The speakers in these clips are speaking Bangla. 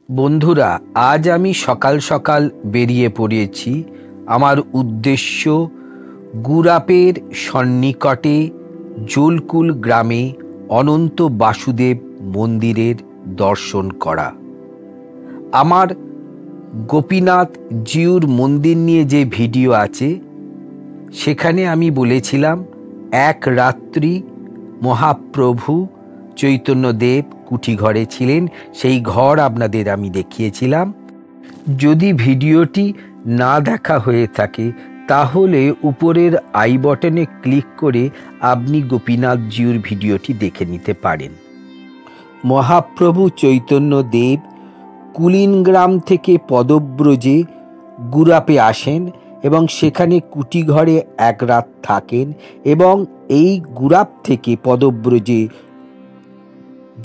বন্ধুরা, আজ আমি সকাল সকাল বেরিয়ে পড়েছি। আমার উদ্দেশ্য গুরাপের সন্নিকটে জলকুল গ্রামে অনন্ত বাসুদেব মন্দিরের দর্শন করা। আমার গোপীনাথ জিউর মন্দির নিয়ে যে ভিডিও আছে সেখানে আমি বলেছিলাম এক রাত্রি মহাপ্রভু চৈতন্যদেব কুঠিঘরে ছিলেন, সেই ঘর আপনাদের আমি দেখিয়েছিলাম। যদি ভিডিওটি না দেখা হয়ে থাকে তাহলে উপরের আই বটনে ক্লিক করে আপনি গোপীনাথ জিউর ভিডিওটি দেখে নিতে পারেন। মহাপ্রভু চৈতন্যদেব কুলিন গ্রাম থেকে পদব্রজে গুরাপে আসেন এবং সেখানে কুটিঘরে এক রাত থাকেন এবং এই গুরাপ থেকে পদব্রজে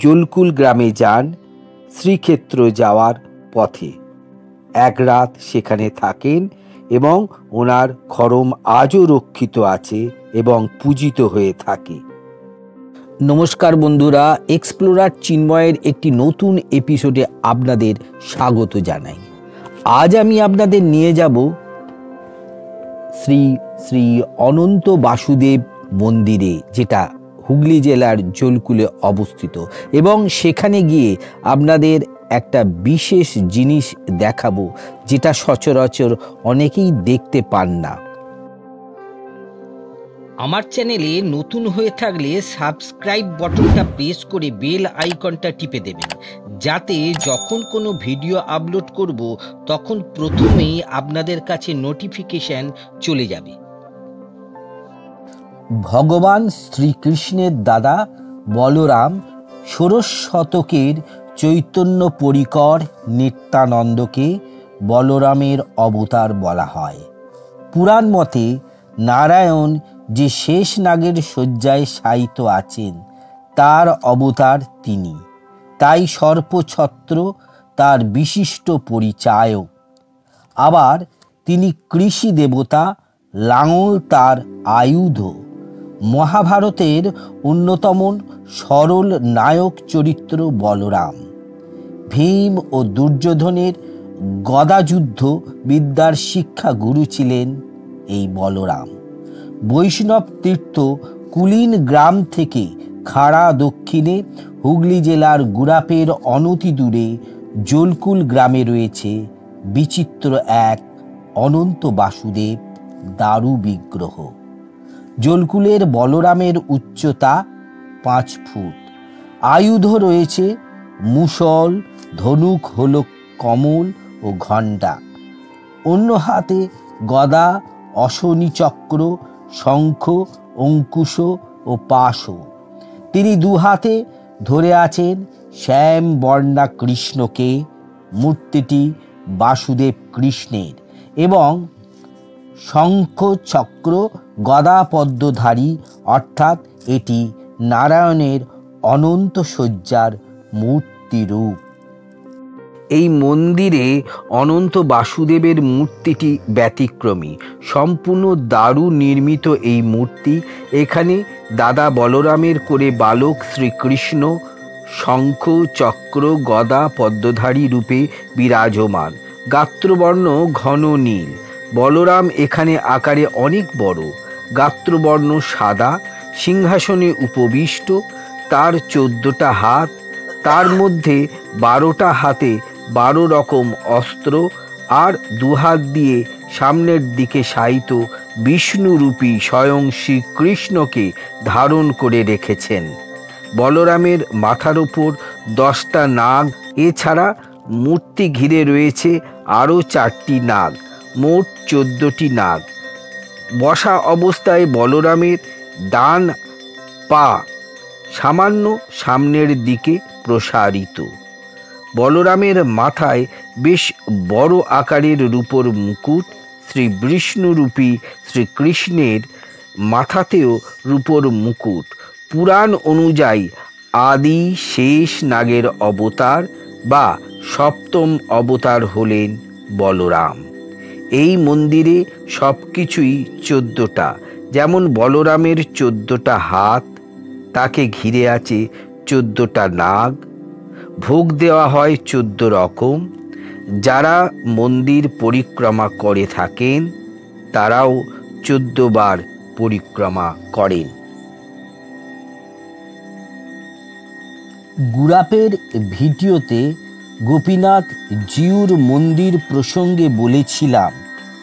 জলকুল গ্রামে যান শ্রীক্ষেত্র যাওয়ার পথে। এক রাত সেখানে থাকেন এবং ওনার খরম আজও রক্ষিত আছে এবং পূজিত হয়ে থাকে। নমস্কার বন্ধুরা, এক্সপ্লোরার চিন্ময়ের একটি নতুন এপিসোডে আপনাদের স্বাগত জানাই। আজ আমি আপনাদের নিয়ে যাব শ্রী শ্রী অনন্ত বাসুদেব মন্দিরে, যেটা হুগলি জেলার জলকুলে অবস্থিত, এবং সেখানে গিয়ে আপনাদের একটা বিশেষ জিনিস দেখাবো যেটা সচরাচর অনেকেই দেখতে পান না। আমার চ্যানেলে নতুন হয়ে থাকলে সাবস্ক্রাইব বাটনটা প্রেস করে বেল আইকনটা টিপে দেবেন, যাতে যখন কোনো ভিডিও আপলোড করব তখন প্রথমেই আপনাদের কাছে নোটিফিকেশন চলে যাবে। ভগবান শ্রীকৃষ্ণের দাদা বলরাম ষোড়শ শতকের চৈতন্য পরিকর নিত্যানন্দকে বলরামের অবতার বলা হয়। পুরাণ মতে নারায়ণ যে শেষ নাগের শয্যায় শায়িত আছেন তার অবতার তিনি, তাই সর্পছত্র তার বিশিষ্ট পরিচায়ক। আবার তিনি কৃষি দেবতা, লাঙল তার আয়ুধ। মহাভারতের অন্যতম সরল নায়ক চরিত্র বলরাম। ভীম ও দুর্যোধনের গদাযুদ্ধ বিদ্যার শিক্ষা গুরু ছিলেন এই বলরাম। বৈষ্ণব তীর্থ কুলিন গ্রাম থেকে খাড়া দক্ষিণে হুগলি জেলার গুরাপের অনতি দূরে জলকুল গ্রামে রয়েছে বিচিত্র এক অনন্ত বাসুদেব দারু বিগ্রহ। জলকুলের বলরামের উচ্চতা 5 ফুট। আয়ুধ রয়েছে মুষল, ধনুক হল কমল ও ঘণ্টা। অন্য হাতে গদা, অশনি চক্র, শঙ্খ, অঙ্কুশ ও পাশ। তিনি দুহাতে ধরে আছেন শ্যাম বর্ণা কৃষ্ণকে। মূর্তিটি বাসুদেব কৃষ্ণের এবং শঙ্খ চক্র গদা পদ্মধারী, অর্থাৎ এটি নারায়ণের অনন্ত শয্যার মূর্তিরূপ। এই মন্দিরে অনন্ত বাসুদেবের মূর্তিটি ব্যতিক্রমী, সম্পূর্ণ দারু নির্মিত এই মূর্তি। এখানে দাদা বলরামের করে বালক শ্রীকৃষ্ণ শঙ্খ চক্র গদা পদ্মধারী রূপে বিরাজমান। গাত্রবর্ণ ঘন নীল। বলরাম এখানে আকারে অনেক বড়। গাত্রবর্ণ সাদা। সিংহাসনে উপবিষ্ট। তার 14টা হাত, তার মধ্যে 12টা হাতে 12 রকম অস্ত্র, আর দুহাত দিয়ে সামনের দিকে শায়িত বিষ্ণুরূপী স্বয়ং শ্রীকৃষ্ণকে ধারণ করে রেখেছেন। বলরামের মাথার ওপর 10টা নাগ, এছাড়া মূর্তি ঘিরে রয়েছে আরও 4টি নাগ, মোট 14টি নাগ। বসা অবস্থায় বলরামের ডান পা সামান্য সামনের দিকে প্রসারিত। বলরামের মাথায় বেশ বড় আকারের রূপোর মুকুট। শ্রী বিষ্ণুরূপী শ্রীকৃষ্ণের মাথাতেও রূপোর মুকুট। পুরাণ অনুযায়ী আদি শেষ নাগের অবতার বা সপ্তম অবতার হলেন বলরাম। এই মন্দিরে সব কিছুই 14টা। যেমন বলরামের 14টা হাত, তাকে ঘিরে আছে 14টা নাগ। ভোগ দেওয়া হয় 14 রকম। যারা মন্দির পরিক্রমা করে থাকেন তারাও 14 বার পরিক্রমা করেন। গুড়াপের ভিডিওতে গোপীনাথ জিউর মন্দির প্রসঙ্গে বলেছিলাম,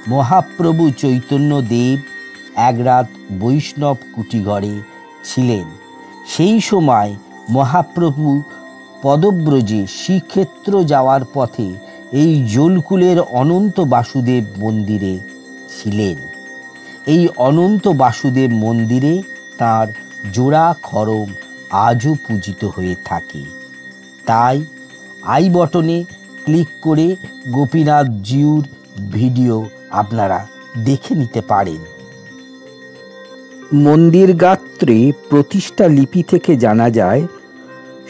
মহাপ্রভু চৈতন্য দেব এক রাত বৈষ্ণব কুটিঘরে ছিলেন। সেই সময় মহাপ্রভু পদব্রজে শ্রীক্ষেত্র যাওয়ার পথে এই জলকুলের অনন্ত বাসুদেব মন্দিরে ছিলেন। এই অনন্ত বাসুদেব মন্দিরে তার জোড়া খড়ম আজও পূজিত হয়ে থাকে। তাই আই বটনে ক্লিক করে গোপীনাথ জিউর ভিডিও আপনারা দেখে নিতে পারেন। মন্দির গাত্রে প্রতিষ্ঠা লিপি থেকে জানা যায়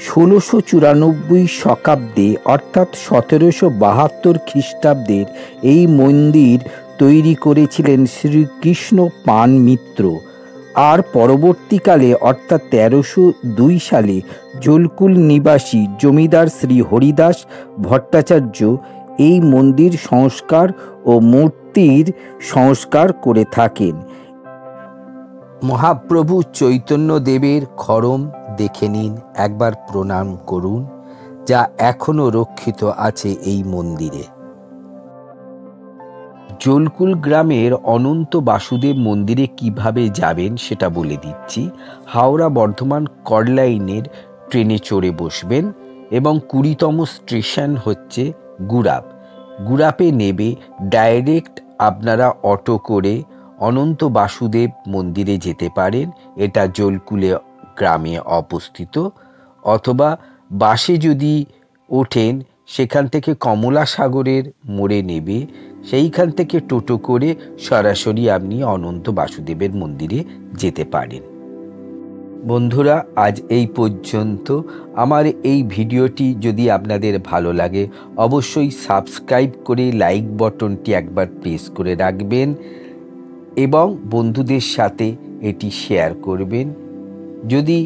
1694 শকাব্দে অর্থাৎ 1772 খ্রিস্টাব্দের এই মন্দির তৈরি করেছিলেন শ্রীকৃষ্ণ পান মিত্র। আর পরবর্তীকালে অর্থাৎ 1302 সালে জলকুল নিবাসী জমিদার শ্রী হরিদাস ভট্টাচার্য এই মন্দির সংস্কার ও মূর্তির সংস্কার করে থাকেন। মহাপ্রভু চৈতন্য দেবের খড়ম দেখে নিন, একবার প্রণাম করুন, যা এখনো রক্ষিত আছে এই মন্দিরে। জলকুল গ্রামের অনন্ত বাসুদেব মন্দিরে কিভাবে যাবেন সেটা বলে দিচ্ছি। হাওড়া বর্ধমান কর্ডলাইনের ট্রেনে চড়ে বসবেন এবং 20তম স্টেশন হচ্ছে গুড়াপ। গুড়াপে নেবে ডাইরেক্ট আপনারা অটো করে অনন্ত বাসুদেব মন্দিরে যেতে পারেন। এটা জলকুলে গ্রামে অবস্থিত। অথবা বাসে যদি ওঠেন সেখান থেকে কমলা সাগরের মোড়ে নেবে, সেইখান থেকে টোটো করে সরাসরি আপনি অনন্ত বাসুদেবের মন্দিরে যেতে পারেন। বন্ধুরা, আজ এই পর্যন্ত। আমার এই ভিডিওটি যদি আপনাদের ভালো লাগে অবশ্যই সাবস্ক্রাইব করে লাইক বাটনটি একবার প্রেস করে রাখবেন এবং বন্ধুদের সাথে এটি শেয়ার করবেন। যদি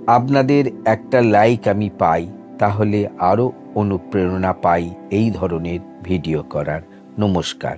আপনাদের একটা লাইক আমি পাই তাহলে আরও অনুপ্রেরণা পাই এই ধরনের ভিডিও করার। নমস্কার।